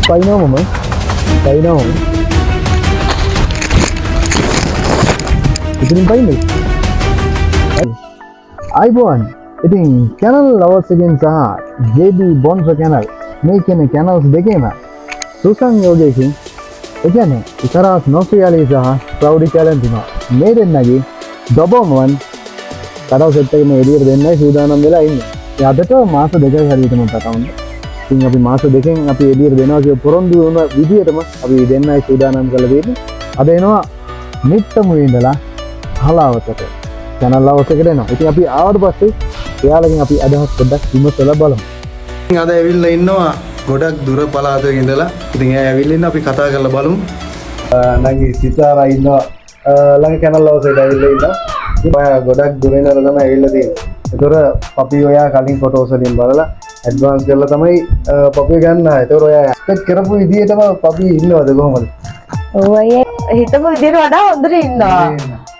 පයින්නවා මම. පයින්නවා. ඉතින් පයින්නේ. අයිබෝන්. ඉතින් කැනල් ලවර්ස් එකෙන් සහ JB බොන්ස් කැනල් මේ කියන කැනල්ස් දෙකේම සුසංයෝගයකින් ඒ කියන්නේ ඉතරස් නොස්ට්‍රේලියාවේ සහ ප්‍රෞඩි චැලෙන්ජ් වෙනවා. මේ දෙන්නගේ ඩොබර්මන් කඩව සෙට් එකේ මේ එළියට දෙන්නයි සූදානම් වෙලා ඉන්නේ. අදට මාස දෙකයි හරියටම පටවන්නේ. ඉතින් අපි මාස දෙකෙන් අපි එළියට දෙනවා කිය පොරොන්දු වුණ විදියටම අපි දෙන්නයි සූදානම් කරලා තියෙන්නේ. අද එනවා නිට්ටමුවේ ඉඳලා හලාවතට channel ලවර්ස් එකට එනවා. ඉතින් අපි ආවට පස්සේ එයාලගෙන් අපි අදහස් පොඩ්ඩක් විමසලා බලමු. ඉතින් අද ඇවිල්ලා ඉන්නවා ගොඩක් දුර පළාතක ඉඳලා. ඉතින් එයා ඇවිල්ලා ඉන්න අපි කතා කරලා බලමු. නංගි සිතාරා ඉන්නවා ළඟ channel ලවර්ස් එකට ඇවිල්ලා ඉන්නවා. ඔයා ගොඩක් දුර ඉඳලා තමයි ඇවිල්ලා තියෙන්නේ. ඒතර පපි ඔයා කලින් ෆොටෝස් වලින් බලලා ඇඩ්වාන්ස් කරලා තමයි පපි ගන්න. ඒතර ඔයා එක්ස්පෙක්ට් කරපු විදිහටම පපි ඉන්නවද කොහමද? ඔව් අයියේ හිතපු විදිහට වඩා හොඳට ඉන්නවා.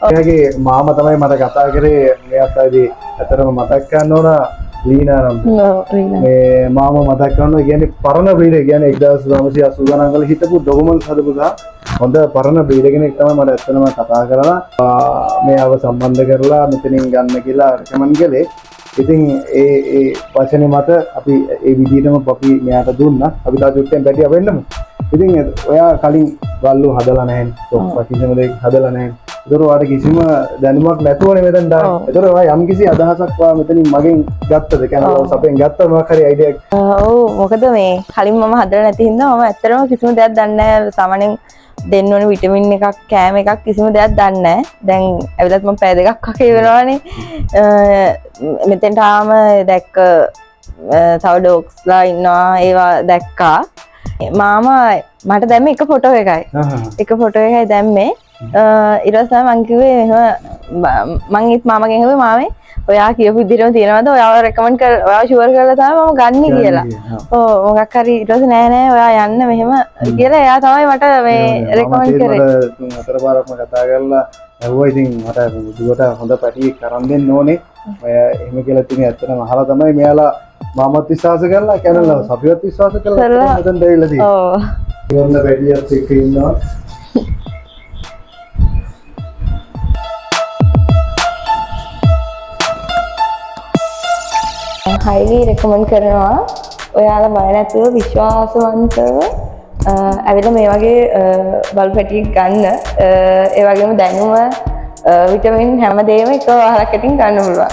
එයාගේ මාමා තමයි මට කතා කරේ මේ අතදී අතරම මතක් ගන්න ඕන ලීනා නම්. මේ මාමා මතක් කරනවා කියන්නේ පරණ බ්‍රීඩ් එක කියන්නේ 1980 ගණන් වල හිටපු ඩොබර්මන් හදපු ගා හොඳ පරණ බ්‍රීඩ් කෙනෙක් තමයි මට ඇත්තටම කතා කරලා මේව සම්බන්ධ කරලා මෙතනින් ගන්න කියලා රෙකමන්ඩ් කළේ. ඉතින් ඒ වචනේ මත අපි ඒ විදිහටම පපි මෙයාට දුන්නා. අපි තා චුට්ටෙන් පැටියා වෙන්නමු. ඉතින් ඔයා කලින් බල්ලු හදලා නැහැ. සොෆ්ට් කිසිම දෙයක් හදලා නැහැ. ඒතර ඔයාට කිසිම දැනුමක් නැතුවනේ මෙතන දාන්නේ. ඒතර ඔයා යම් කිසි අදහසක් වා මෙතනින් මගෙන් ගත්තද? කැනල් සපෙන් ගත්තද මොකක් හරි අයිඩියා එකක්? ඔව් මොකද මේ කලින් මම හදලා නැති හින්දා මම ඇත්තටම කිසිම දෙයක් දන්නේ නැහැ. සාමාන්‍යයෙන් දෙන්න ඕනේ විටමින් එකක් කෑම එකක් කිසිම දෙයක් දන්නේ නැහැ. දැන් ඇවිල්ලත් මම පැය දෙකක් වගේ වෙනවානේ. මෙතෙන්ට ආවම දැක්ක තව ඩොග්ස්ලා ඉන්නවා ඒවා දැක්කා. මාමා මට දැම්මේ එක ෆොටෝ එකයි. එක ෆොටෝ එකයි දැම්මේ. ඊට පස්සේ මං කිව්වේ මං ඉත් මාමගෙන් කිව්වේ මාමේ ඔයා කියපු විදිහටම තියනවාද? ඔයාව රෙකමන්ඩ් කර ඔයාව ෂුවර් කරලා තමයි මම ගන්නෙ කියලා. ඔව් මොකක් හරි ඊට පස්සේ නෑ නෑ ඔයා යන්න මෙහෙම කියලා එයා තමයි මට මේ රෙකමන්ඩ් කරේ. තුන් හතර පාරක්ම කතා කරලා ඇහුවා ඉතින් මට දුවට හොඳ පැටියෙක් කරන් දෙන්න ඕනේ. මම එහෙම කියලා ඉතින් ඇත්තටම අහලා තමයි මෙයාලා මාමත් විශ්වාස කරලා කැනල් අපිවත් විශ්වාස කරලා මෙතන දෙවිලා තියෙන්නේ. ඔව්. ඉවන්න පැටියත් එක්ක ඉන්නවා. highly recommend කරනවා ඔයාලා බය නැතුව විශ්වාසවන්තව ඇවිල්ලා මේ වගේ බල්බ් පැටියෙක් ගන්න. ඒ වගේම දැනුම විටමින් හැමදේම එක වහලක් අතින් ගන්න පුළුවන්.